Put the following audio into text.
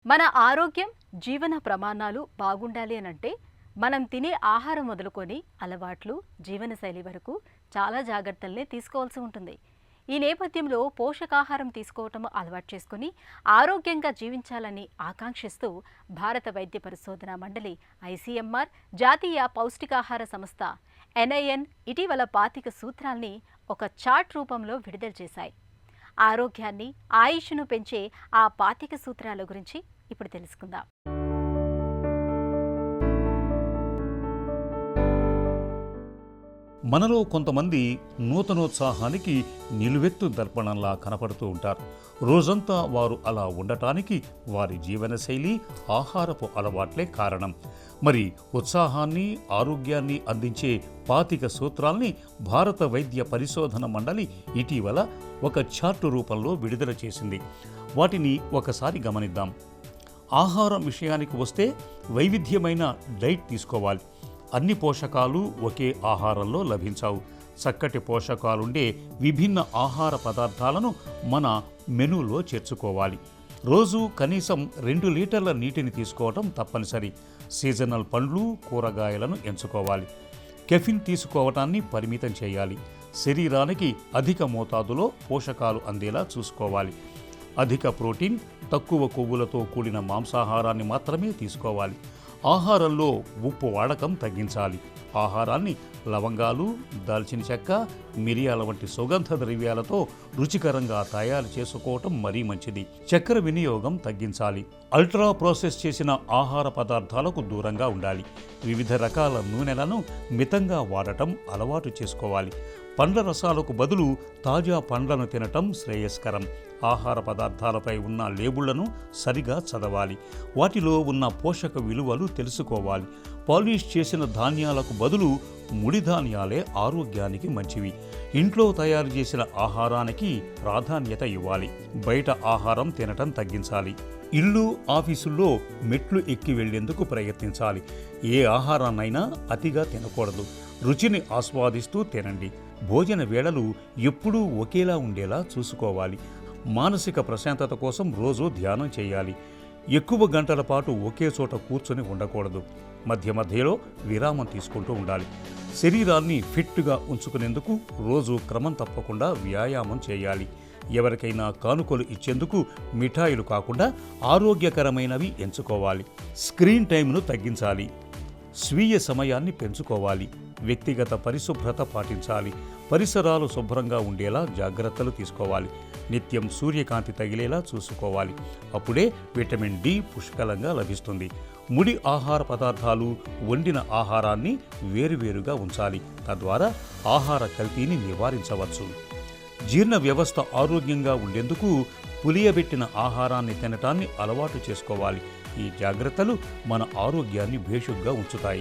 మన ఆరోగ్యం, జీవన ప్రమాణాలు బాగుండాలి అనంటే మనం తినే ఆహారం మొదలుకొని అలవాట్లు, జీవనశైలి వరకు చాలా జాగ్రత్తల్ని తీసుకోవాల్సి ఉంటుంది. ఈ నేపథ్యంలో పోషకాహారం తీసుకోవటం అలవాటు చేసుకుని ఆరోగ్యంగా జీవించాలని ఆకాంక్షిస్తూ భారత వైద్య పరిశోధన మండలి ఐసీఎంఆర్, జాతీయ పౌష్టికాహార సంస్థ ఎన్ఐఎన్ ఇటీవల 25 సూత్రాల్ని ఒక చార్ట్ రూపంలో విడుదల చేశాయి. ఆరోగ్యాన్ని, ఆయుష్ను పెంచే ఆ 25 సూత్రాల గురించి ఇప్పుడు తెలుసుకుందాం. మనలో కొంతమంది నూతనోత్సాహానికి నిలువెత్తు దర్పణంలా కనపడుతూ ఉంటారు. రోజంతా వారు అలా ఉండటానికి వారి జీవనశైలి, ఆహారపు అలవాట్లే కారణం. మరి ఉత్సాహాన్ని, ఆరోగ్యాన్ని అందించే 25 సూత్రాల్ని భారత వైద్య పరిశోధన మండలి ఇటీవల ఒక చార్టు రూపంలో విడుదల చేసింది. వాటిని ఒకసారి గమనిద్దాం. ఆహారం విషయానికి వస్తే వైవిధ్యమైన డైట్ తీసుకోవాలి. అన్ని పోషకాలు ఒకే ఆహారంలో లభించవు. చక్కటి పోషకాలుండే విభిన్న ఆహార పదార్థాలను మన మెనూలో చేర్చుకోవాలి. రోజు కనీసం 2 లీటర్ల నీటిని తీసుకోవటం తప్పనిసరి. సీజనల్ పండ్లు, కూరగాయలను ఎంచుకోవాలి. కెఫిన్ తీసుకోవటాన్ని పరిమితం చేయాలి. శరీరానికి అధిక మోతాదులో పోషకాలు అందేలా చూసుకోవాలి. అధిక ప్రోటీన్, తక్కువ కొవ్వులతో కూడిన మాంసాహారాన్ని మాత్రమే తీసుకోవాలి. ఆహారంలో ఉప్పు వాడకం తగ్గించాలి. ఆహారాన్ని లవంగాలు, దాల్చిన చెక్క, మిరియాల వంటి సుగంధ ద్రవ్యాలతో రుచికరంగా తయారు చేసుకోవటం మరీ మంచిది. చక్కెర వినియోగం తగ్గించాలి. అల్ట్రా ప్రాసెస్ చేసిన ఆహార పదార్థాలకు దూరంగా ఉండాలి. వివిధ రకాల నూనెలను మితంగా వాడటం అలవాటు చేసుకోవాలి. పండ్ల రసాలకు బదులు తాజా పండ్లను తినటం శ్రేయస్కరం. ఆహార పదార్థాలపై ఉన్న లేబుళ్లను సరిగా చదవాలి. వాటిలో ఉన్న పోషక విలువలు తెలుసుకోవాలి. పాలిష్ చేసిన ధాన్యాలకు బదులు ముడి ధాన్యాలే ఆరోగ్యానికి మంచివి. ఇంట్లో తయారు చేసిన ఆహారానికి ప్రాధాన్యత ఇవ్వాలి. బయట ఆహారం తినటం తగ్గించాలి. ఇల్లు, ఆఫీసుల్లో మెట్లు ఎక్కి వెళ్లేందుకు ప్రయత్నించాలి. ఏ ఆహారాన్నైనా అతిగా తినకూడదు. రుచిని ఆస్వాదిస్తూ తినండి. భోజన వేళలు ఎప్పుడూ ఒకేలా ఉండేలా చూసుకోవాలి. మానసిక ప్రశాంతత కోసం రోజు ధ్యానం చేయాలి. ఎక్కువ గంటల పాటు ఒకే చోట కూర్చొని ఉండకూడదు. మధ్య మధ్యలో విరామం తీసుకుంటూ ఉండాలి. శరీరాన్ని ఫిట్గా ఉంచుకునేందుకు రోజు క్రమం తప్పకుండా వ్యాయామం చేయాలి. ఎవరికైనా కానుకలు ఇచ్చేందుకు మిఠాయిలు కాకుండా ఆరోగ్యకరమైనవి ఎంచుకోవాలి. స్క్రీన్ టైంను తగ్గించాలి. స్వీయ సమయాన్ని పెంచుకోవాలి. వ్యక్తిగత పరిశుభ్రత పాటించాలి. పరిసరాలు శుభ్రంగా ఉండేలా జాగ్రత్తలు తీసుకోవాలి. నిత్యం సూర్యకాంతి తగిలేలా చూసుకోవాలి. అప్పుడే విటమిన్ డి పుష్కలంగా లభిస్తుంది. ముడి ఆహార పదార్థాలు, వండిన ఆహారాన్ని వేరువేరుగా ఉంచాలి. తద్వారా ఆహార కల్తీని నివారించవచ్చు. జీర్ణ వ్యవస్థ ఆరోగ్యంగా ఉండేందుకు పులియబెట్టిన ఆహారాన్ని తినటాన్ని అలవాటు చేసుకోవాలి. ఈ జాగ్రత్తలు మన ఆరోగ్యాన్ని భేషుగ్గా ఉంచుతాయి.